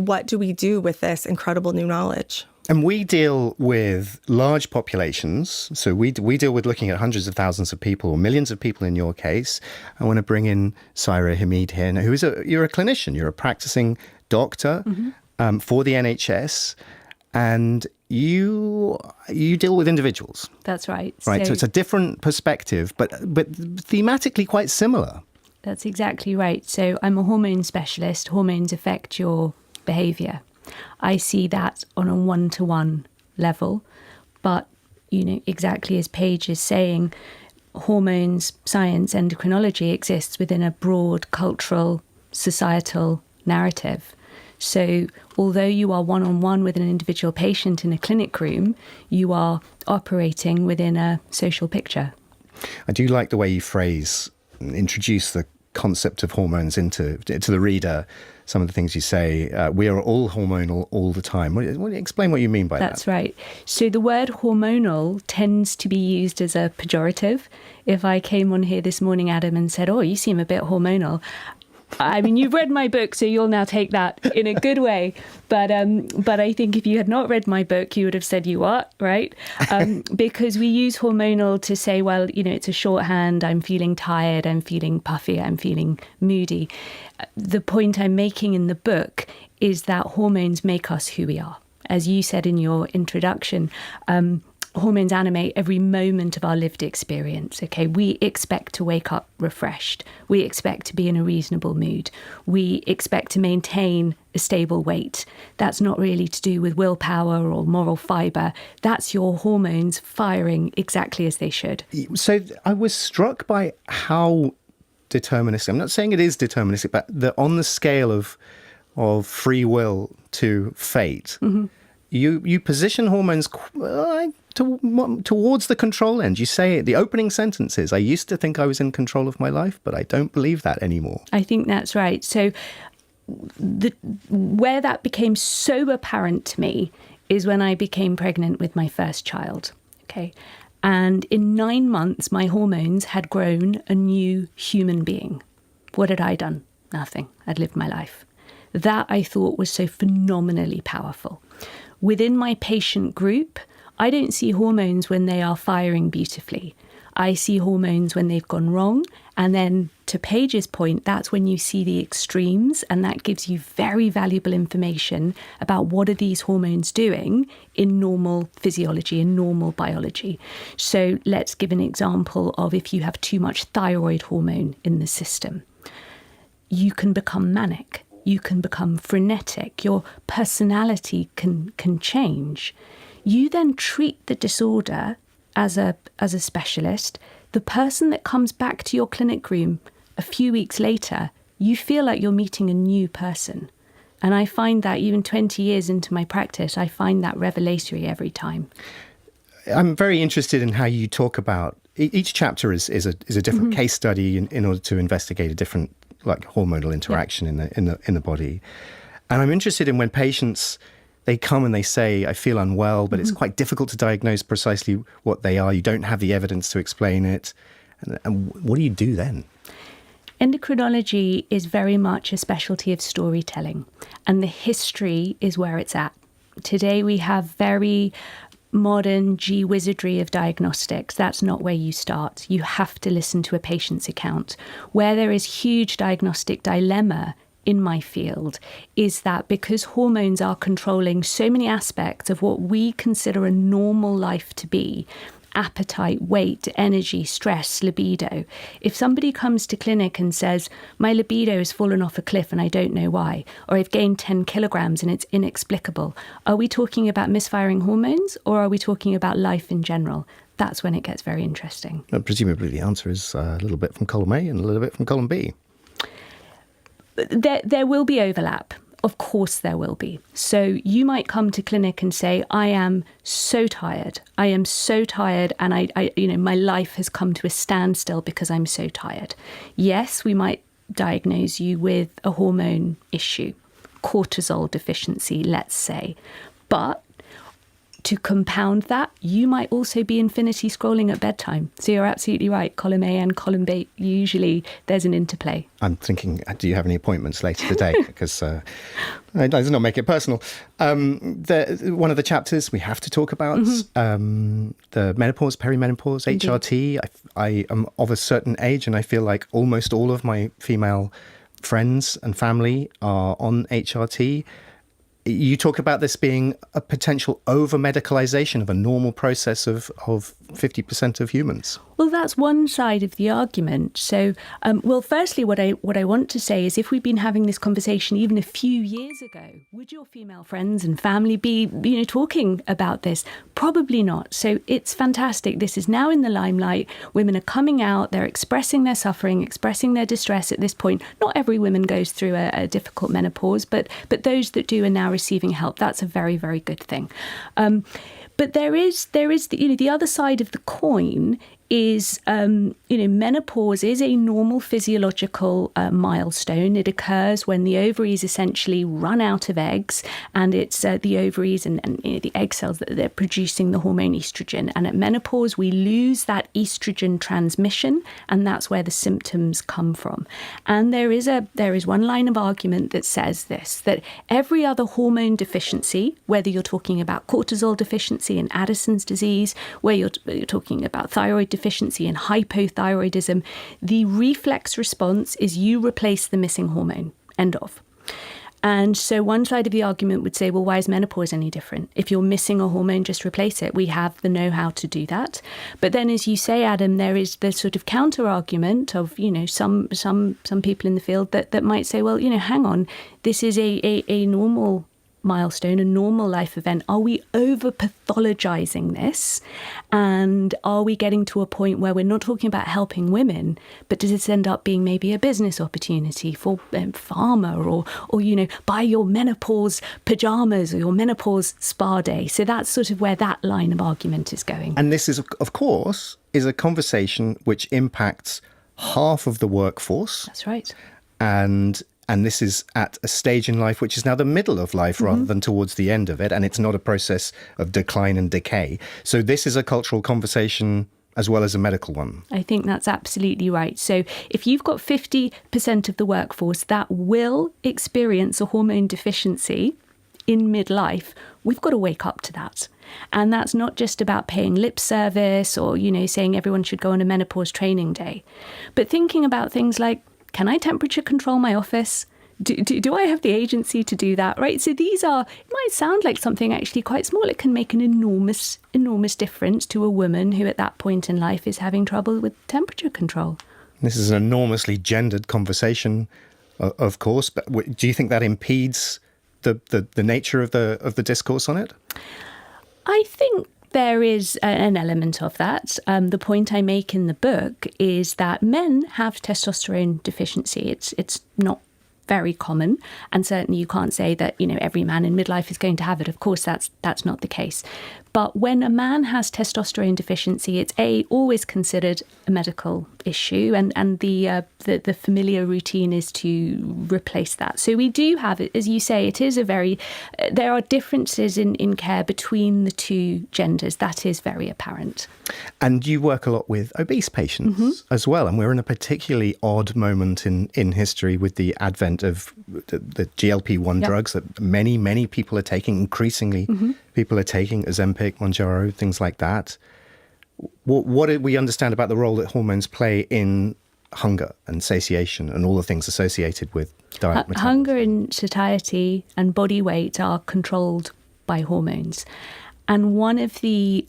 what do we do with this incredible new knowledge? And we deal with large populations. So we deal with looking at hundreds of thousands of people, or millions of people in your case. I want to bring in Saira Hameed here, you're a clinician, you're a practicing doctor for the NHS, and you deal with individuals. That's right. Right. So it's a different perspective, but thematically quite similar. That's exactly right. So I'm a hormone specialist. Hormones affect your behaviour. I see that on a one-to-one level. But, exactly as Paige is saying, hormones, science, endocrinology exists within a broad cultural, societal narrative. So although you are one-on-one with an individual patient in a clinic room, you are operating within a social picture. I do like the way you introduce the concept of hormones to the reader. Some of the things you say, we are all hormonal all the time. Explain what you mean by that. That's right. So the word hormonal tends to be used as a pejorative. If I came on here this morning, Adam, and said, oh, you seem a bit hormonal, I mean, you've read my book, so you'll now take that in a good way. But I think if you had not read my book, you would have said you are, right? Because we use hormonal to say, well, it's a shorthand. I'm feeling tired. I'm feeling puffy. I'm feeling moody. The point I'm making in the book is that hormones make us who we are. As you said in your introduction, hormones animate every moment of our lived experience. Okay, we expect to wake up refreshed. We expect to be in a reasonable mood. We expect to maintain a stable weight. That's not really to do with willpower or moral fibre. That's your hormones firing exactly as they should. So I was struck by how deterministic, I'm not saying it is deterministic, but on the scale of free will to fate, you position hormones towards the control end. You say the opening sentences, I used to think I was in control of my life, but I don't believe that anymore. I think that's right. So where that became so apparent to me is when I became pregnant with my first child. Okay. And in 9 months, my hormones had grown a new human being. What had I done? Nothing. I'd lived my life. That I thought was so phenomenally powerful. Within my patient group, I don't see hormones when they are firing beautifully. I see hormones when they've gone wrong. And then to Paige's point, that's when you see the extremes. And that gives you very valuable information about what are these hormones doing in normal physiology, in normal biology. So let's give an example of if you have too much thyroid hormone in the system. You can become manic. You can become frenetic. Your personality can change. You then treat the disorder as a specialist. The person that comes back to your clinic room a few weeks later, you feel like you're meeting a new person. And I find that even 20 years into my practice, I find that revelatory every time. I'm very interested in how you talk about each chapter is a different case study in order to investigate a different hormonal interaction in the body. And I'm interested in when patients, they come and they say, I feel unwell, but it's quite difficult to diagnose precisely what they are. You don't have the evidence to explain it. And what do you do then? Endocrinology is very much a specialty of storytelling, and the history is where it's at. Today we have very modern gee-wizardry of diagnostics. That's not where you start. You have to listen to a patient's account. Where there is huge diagnostic dilemma in my field is that because hormones are controlling so many aspects of what we consider a normal life to be, appetite, weight, energy, stress, libido. If somebody comes to clinic and says, my libido has fallen off a cliff and I don't know why, or I've gained 10 kilograms and it's inexplicable, are we talking about misfiring hormones or are we talking about life in general? That's when it gets very interesting. Presumably the answer is a little bit from column A and a little bit from column B. There will be overlap. Of course there will be. So you might come to clinic and say, I am so tired. I am so tired and I my life has come to a standstill because I'm so tired. Yes, we might diagnose you with a hormone issue, cortisol deficiency, let's say. But to compound that, you might also be infinity scrolling at bedtime. So you're absolutely right. Column A and column B, usually there's an interplay. I'm thinking, do you have any appointments later today? Because let's not make it personal. One of the chapters we have to talk about, the menopause, perimenopause, Indeed. HRT. I am of a certain age, and I feel like almost all of my female friends and family are on HRT. You talk about this being a potential over-medicalization of a normal process of 50% of humans. Well, that's one side of the argument. So, firstly, what I want to say is, if we'd been having this conversation even a few years ago, would your female friends and family be, talking about this? Probably not. So it's fantastic. This is now in the limelight. Women are coming out. They're expressing their suffering, expressing their distress at this point. Not every woman goes through a difficult menopause, but those that do are now receiving help. That's a very, very good thing. But there is the other side of the coin is, menopause is a normal physiological milestone. It occurs when the ovaries essentially run out of eggs, and it's the ovaries and the egg cells that they're producing the hormone estrogen. And at menopause, we lose that estrogen transmission, and that's where the symptoms come from. And there is one line of argument that says this, that every other hormone deficiency, whether you're talking about cortisol deficiency and Addison's disease, where you're talking about thyroid deficiency and hypothyroidism, the reflex response is you replace the missing hormone. End of. And so one side of the argument would say, well, why is menopause any different? If you're missing a hormone, just replace it. We have the know-how to do that. But then, as you say, Adam, there is the sort of counter-argument of, some people in the field that might say, well, hang on, this is a normal milestone, a normal life event. Are we over pathologizing this? And are we getting to a point where we're not talking about helping women, but does this end up being maybe a business opportunity for pharma or buy your menopause pajamas or your menopause spa day? So that's sort of where that line of argument is going. And this is, of course, a conversation which impacts half of the workforce. That's right. And this is at a stage in life which is now the middle of life rather than towards the end of it. And it's not a process of decline and decay. So this is a cultural conversation as well as a medical one. I think that's absolutely right. So if you've got 50% of the workforce that will experience a hormone deficiency in midlife, we've got to wake up to that. And that's not just about paying lip service or, saying everyone should go on a menopause training day, but thinking about things like, can I temperature control my office? Do I have the agency to do that, right? So it might sound like something actually quite small. It can make an enormous, enormous difference to a woman who at that point in life is having trouble with temperature control. This is an enormously gendered conversation, of course, but do you think that impedes the nature of the discourse on it? I think there is an element of that. The point I make in the book is that men have testosterone deficiency. It's not very common, and certainly you can't say that every man in midlife is going to have it. Of course, that's not the case. But when a man has testosterone deficiency, it's always considered a medical issue, and the familiar routine is to replace that. So we do have it, as you say, it is there are differences in care between the two genders. That is very apparent. And you work a lot with obese patients as well, and we're in a particularly odd moment in history with the advent of the GLP-1 drugs that many people are taking, increasingly people are taking, Ozempic, Mounjaro, things like that. What do we understand about the role that hormones play in hunger and satiation and all the things associated with diet metabolism? Hunger and satiety and body weight are controlled by hormones. And one of the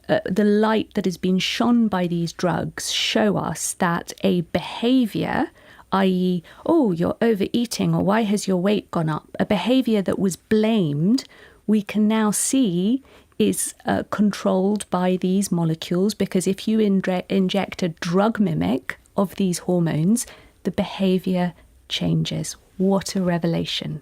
light that has been shone by these drugs show us that a behavior, i.e., oh, you're overeating, or why has your weight gone up? A behavior that was blamed, we can now see is controlled by these molecules, because if you inject a drug mimic of these hormones, the behavior changes. What a revelation.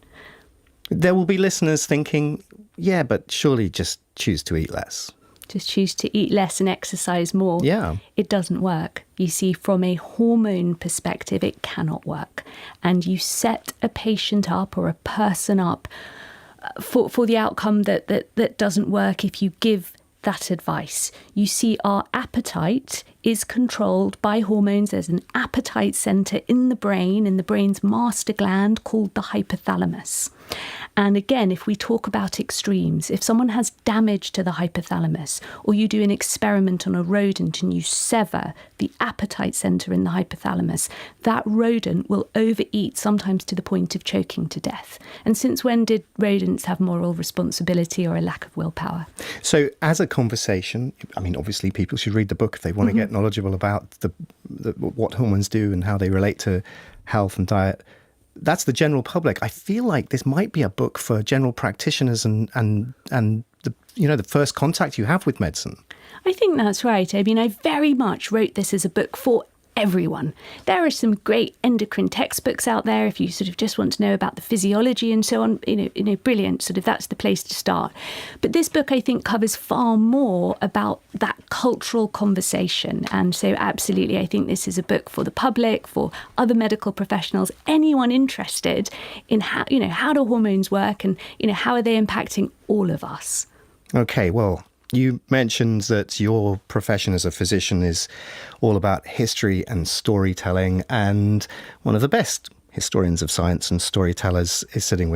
There will be listeners thinking, yeah, but surely just choose to eat less. Just choose to eat less and exercise more. Yeah. It doesn't work. You see, from a hormone perspective, it cannot work. And you set a patient up or a person up for the outcome that doesn't work if you give that advice. You see, our appetite is controlled by hormones. There's an appetite center in the brain's master gland called the hypothalamus. And again, if we talk about extremes, if someone has damage to the hypothalamus, or you do an experiment on a rodent and you sever the appetite center in the hypothalamus, that rodent will overeat, sometimes to the point of choking to death. And since when did rodents have moral responsibility or a lack of willpower? So as a conversation, I mean, obviously people should read the book if they want to get knowledgeable about what hormones do and how they relate to health and diet. That's the general public. I feel like this might be a book for general practitioners and the first contact you have with medicine. I think that's right. I mean, I very much wrote this as a book for everyone. There are some great endocrine textbooks out there if you sort of just want to know about the physiology and so on. Brilliant. Sort of that's the place to start. But this book, I think, covers far more about that cultural conversation. And so absolutely, I think this is a book for the public, for other medical professionals, anyone interested in how do hormones work and, how are they impacting all of us? Okay, well, you mentioned that your profession as a physician is all about history and storytelling, and one of the best historians of science and storytellers is sitting with